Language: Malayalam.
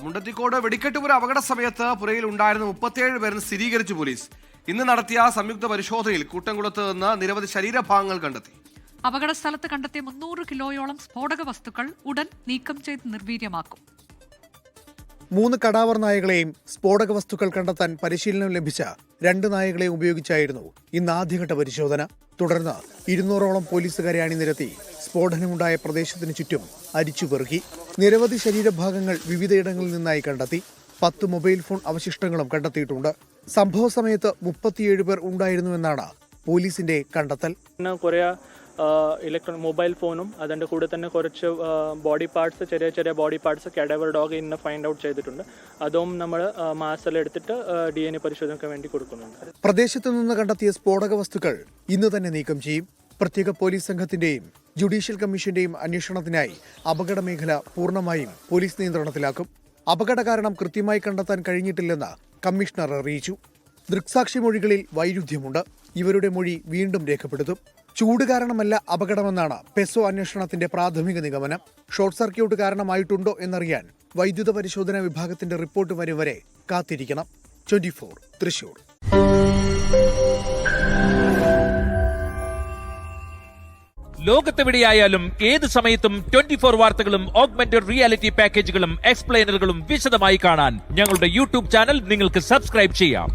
മുണ്ടത്തിക്കോട് വെടിക്കെട്ടുപുര അപകട സമയത്ത് പുരയിൽ ഉണ്ടായിരുന്ന 37 പേരെന്ന് സ്ഥിരീകരിച്ചു പോലീസ്. ഇന്ന് നടത്തിയ സംയുക്ത പരിശോധനയിൽ കൂട്ടംകുളത്ത് നിന്ന് നിരവധി ശരീരഭാഗങ്ങൾ കണ്ടെത്തി. അപകട സ്ഥലത്ത് കണ്ടെത്തിയ 300 കിലോയോളം സ്ഫോടക വസ്തുക്കൾ ഉടൻ നീക്കം ചെയ്ത് നിർവീര്യമാക്കും. 3 കടാവർ നായകളെയും സ്ഫോടക വസ്തുക്കൾ കണ്ടെത്താൻ പരിശീലനം ലഭിച്ച 2 നായകളെയും ഉപയോഗിച്ചായിരുന്നു ഇന്ന് ആദ്യഘട്ട പരിശോധന. തുടർന്ന് 200ഓളം പോലീസുകാരെ അണിനിരത്തി സ്ഫോടനമുണ്ടായ പ്രദേശത്തിന് ചുറ്റും അരിച്ചുപെറുക്കി. നിരവധി ശരീരഭാഗങ്ങൾ വിവിധയിടങ്ങളിൽ നിന്നായി കണ്ടെത്തി. 10 മൊബൈൽ ഫോൺ അവശിഷ്ടങ്ങളും കണ്ടെത്തിയിട്ടുണ്ട്. സംഭവ സമയത്ത് 37 പേർ ഉണ്ടായിരുന്നുവെന്നാണ് പോലീസിന്റെ കണ്ടെത്തൽ. ഇലക്ട്രോണിക് മൊബൈൽ ഫോണും അതിൻ്റെ കൂടെ തന്നെ കുറച്ച് ബോഡി പാർട്സ്, ചെറിയ ബോഡി പാർട്സ് കാഡാവർ ഡോഗ് ഇന്ന് ഫൈൻഡ് ഔട്ട് ചെയ്തിട്ടുണ്ട്. അതും നമ്മൾ മാസലെടുത്തിട്ട് DNA പരിശോധനയ്ക്ക് വേണ്ടി കൊടുക്കുന്നുണ്ട്. പ്രദേശത്തു നിന്ന് കണ്ടെത്തിയ സ്ഫോടക വസ്തുക്കൾ ഇന്ന് തന്നെ നീക്കം ചെയ്യും. പ്രത്യേക പോലീസ് സംഘത്തിന്റെയും ജുഡീഷ്യൽ കമ്മീഷന്റെയും അന്വേഷണത്തിനായി അപകട മേഖല പൂർണ്ണമായും പോലീസ് നിയന്ത്രണത്തിലാക്കും. അപകട കാരണം കൃത്യമായി കണ്ടെത്താൻ കഴിഞ്ഞിട്ടില്ലെന്ന് കമ്മീഷണർ അറിയിച്ചു. ദൃക്സാക്ഷി മൊഴികളിൽ വൈരുദ്ധ്യമുണ്ട്. ഇവരുടെ മൊഴി വീണ്ടും രേഖപ്പെടുത്തും. ചൂട് കാരണമല്ല അപകടമെന്നാണ് പെസോ അന്വേഷണത്തിന്റെ പ്രാഥമിക നിഗമനം. ഷോർട്ട് സർക്യൂട്ട് കാരണമായിട്ടുണ്ടോ എന്നറിയാൻ വൈദ്യുത പരിശോധനാ വിഭാഗത്തിന്റെ റിപ്പോർട്ട് വരും വരെ കാത്തിരിക്കണം. 24 തൃശൂർ. ലോകത്തെവിടെയായാലും ഏത് സമയത്തും 24 വാർത്തകളും ഓഗ്മെന്റഡ് റിയാലിറ്റി പാക്കേജുകളും എക്സ്പ്ലെയിനറുകളും വിശദമായി കാണാൻ ഞങ്ങളുടെ യൂട്യൂബ് ചാനൽ നിങ്ങൾക്ക് സബ്സ്ക്രൈബ് ചെയ്യാം.